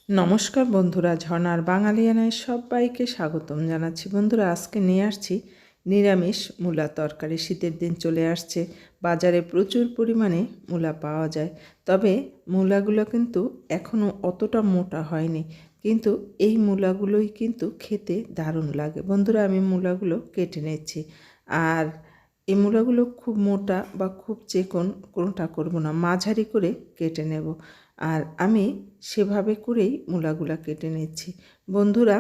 নমস্কার বন্ধুরা, ঝর্ণার বাঙালিয়ানায় সবাইকে স্বাগতম জানাচ্ছি। বন্ধুরা, আজকে নিয়ে আসছি নিরামিষ মূলা তরকারি। শীতের দিন চলে আসছে, বাজারে প্রচুর পরিমাণে মূলা পাওয়া যায়। তবে মূলাগুলো কিন্তু এখনও অতটা মোটা হয়নি, কিন্তু এই মূলাগুলোই কিন্তু খেতে দারুণ লাগে। বন্ধুরা, আমি মূলাগুলো কেটে নিচ্ছি। আর এই মূলাগুলো খুব মোটা বা খুব চিকন কোনোটা করব না, মাঝারি করে কেটে নেব। আর আমি সেভাবে করেই মূলাগুলা কেটে নিচ্ছি। বন্ধুরা,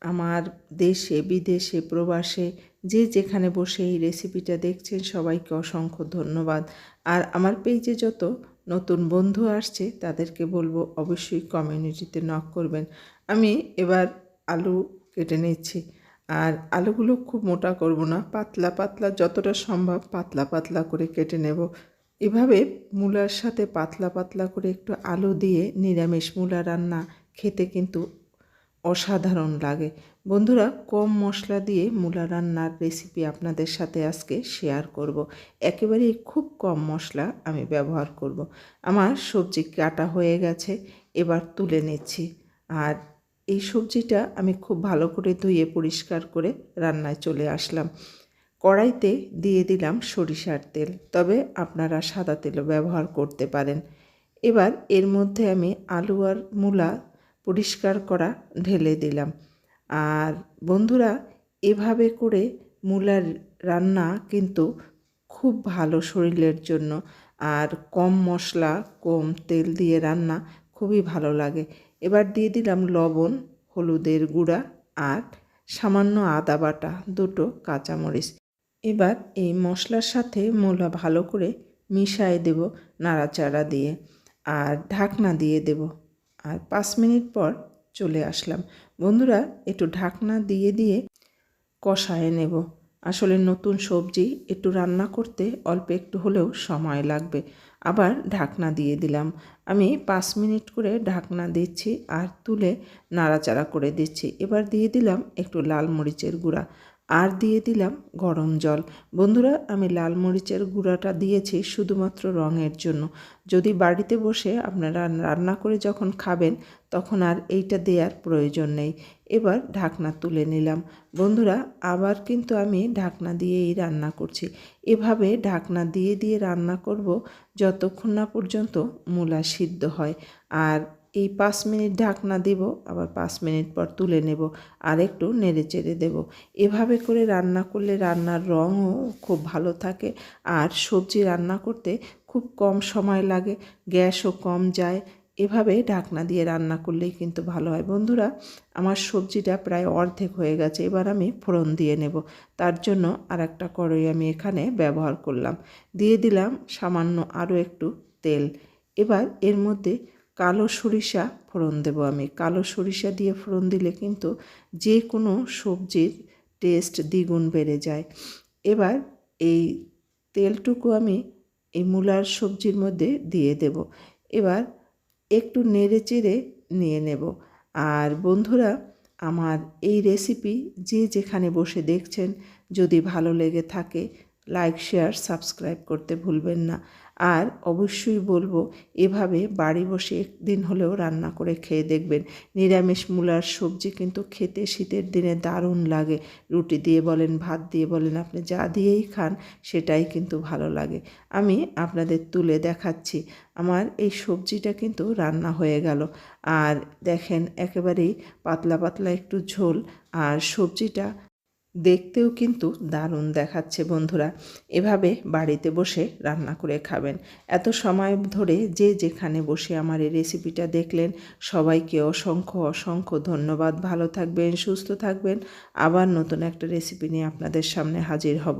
আমার দেশে বিদেশে প্রবাসে যে যেখানে বসে এই রেসিপিটা দেখছেন সবাইকে অসংখ্য ধন্যবাদ। আর আমার পেজে যত নতুন বন্ধু আসছে তাদেরকে বলবো অবশ্যই কমিউনিটিতে নক করবেন। আমি এবার আলু কেটে নিচ্ছি। আর আলুগুলো খুব মোটা করব না, পাতলা পাতলা যতটা সম্ভব পাতলা পাতলা করে কেটে নেব। এভাবে মূলার সাথে পাতলা পাতলা করে একটু আলু দিয়ে নিরামিষ মূলা রান্না খেতে কিন্তু অসাধারণ লাগে। বন্ধুরা, কম মশলা দিয়ে মূলা রান্নার রেসিপি আপনাদের সাথে আজকে শেয়ার করব। একেবারেই খুব কম মশলা আমি ব্যবহার করব। আমার সবজি কাটা হয়ে গেছে, এবার তুলে নিচ্ছি। আর এই সবজিটা আমি খুব ভালো করে ধুয়ে পরিষ্কার করে রান্নায় চলে আসলাম। কড়াইতে দিয়ে দিলাম সরিষার তেল, তবে আপনারা সাদা তেলও ব্যবহার করতে পারেন। এবার এর মধ্যে আমি আলু আর মূলা পরিষ্কার করা ঢেলে দিলাম। আর বন্ধুরা, এভাবে করে মূলার রান্না কিন্তু খুব ভালো শরীরের জন্য। আর কম মশলা কম তেল দিয়ে রান্না খুবই ভালো লাগে। এবার দিয়ে দিলাম লবণ, হলুদের গুঁড়া আর সামান্য আদা বাটা, দুটো কাঁচামরিচ। এবার এই মশলার সাথে মূলা ভালো করে মিশিয়ে দেব নাড়াচাড়া দিয়ে, আর ঢাকনা দিয়ে দেব। আর 5 মিনিট পর চলে আসলাম। বন্ধুরা, একটু ঢাকনা দিয়ে দিয়ে কষায়ে নেব। আসলে নতুন সবজি একটু রান্না করতে অল্প একটু হলেও সময় লাগবে। আবার ঢাকনা দিয়ে দিলাম। আমি 5 মিনিট করে ঢাকনা দিচ্ছি আর তুলে নাড়াচাড়া করে দিচ্ছি। এবার দিয়ে দিলাম একটু লাল মরিচের গুঁড়া আর দিয়ে দিলাম গরম জল। বন্ধুরা, আমি লাল মরিচের গুঁড়াটা দিয়েছি শুধুমাত্র রঙের জন্য। যদি বাড়িতে বসে আপনারা রান্না করে যখন খাবেন তখন আর এইটা দেওয়ার প্রয়োজন নেই। এবার ঢাকনা তুলে নিলাম। বন্ধুরা, আবার কিন্তু আমি ঢাকনা দিয়েই রান্না করছি। এভাবে ঢাকনা দিয়ে দিয়ে রান্না করব যতক্ষণ না পর্যন্ত মূলা সিদ্ধ হয়। আর এই 5 মিনিট ঢাকনা দেব, আবার 5 মিনিট পর তুলে নেব আর একটু নেড়ে চেড়ে দেব। এভাবে করে রান্না করলে রান্নার রঙও খুব ভালো থাকে। আর সবজি রান্না করতে খুব কম সময় লাগে, গ্যাসও কম যায়। এভাবে ঢাকনা দিয়ে রান্না করলেই কিন্তু ভালো হয়। বন্ধুরা, আমার সবজিটা প্রায় অর্ধেক হয়ে গেছে। এবার আমি ফোড়ন দিয়ে নেব। তার জন্য আর একটা কড়াই আমি এখানে ব্যবহার করলাম। দিয়ে দিলাম সামান্য আরও একটু তেল। এবার এর মধ্যে কালো সরিষা ফোড়ন দেব আমি। কালো সরিষা দিয়ে ফোড়ন দিলে কিন্তু যে কোনো সবজির টেস্ট দ্বিগুণ বেড়ে যায়। এবার এই তেলটুকু আমি এই মূলার সবজির মধ্যে দিয়ে দেব। এবার একটু নেড়ে চেড়ে নিয়ে নেব। আর বন্ধুরা, আমার এই রেসিপি যে যেখানে বসে দেখছেন, যদি ভালো লেগে থাকে লাইক শেয়ার সাবস্ক্রাইব করতে ভুলবেন না। আর অবশ্যই বলবো এভাবে বাড়ি বসে একদিন হলেও রান্না করে খেয়ে দেখবেন। নিরামিষ মূলার সবজি কিন্তু খেতে শীতের দিনে দারুণ লাগে। রুটি দিয়ে বলেন, ভাত দিয়ে বলেন, আপনি যা দিয়েই খান সেটাই কিন্তু ভালো লাগে। আমি আপনাদের তুলে দেখাচ্ছি। আমার এই সবজিটা কিন্তু রান্না হয়ে গেল। আর দেখেন, একেবারেই পাতলা পাতলা একটু ঝোল, আর সবজিটা দেখতেও কিন্তু দারুণ দেখাচ্ছে। বন্ধুরা, এভাবে বাড়িতে বসে রান্না করে খাবেন। এত সময় ধরে যে যেখানে বসে আমার এই রেসিপিটা দেখলেন সবাইকে অসংখ্য অসংখ্য ধন্যবাদ। ভালো থাকবেন, সুস্থ থাকবেন। আবার নতুন একটা রেসিপি নিয়ে আপনাদের সামনে হাজির হব।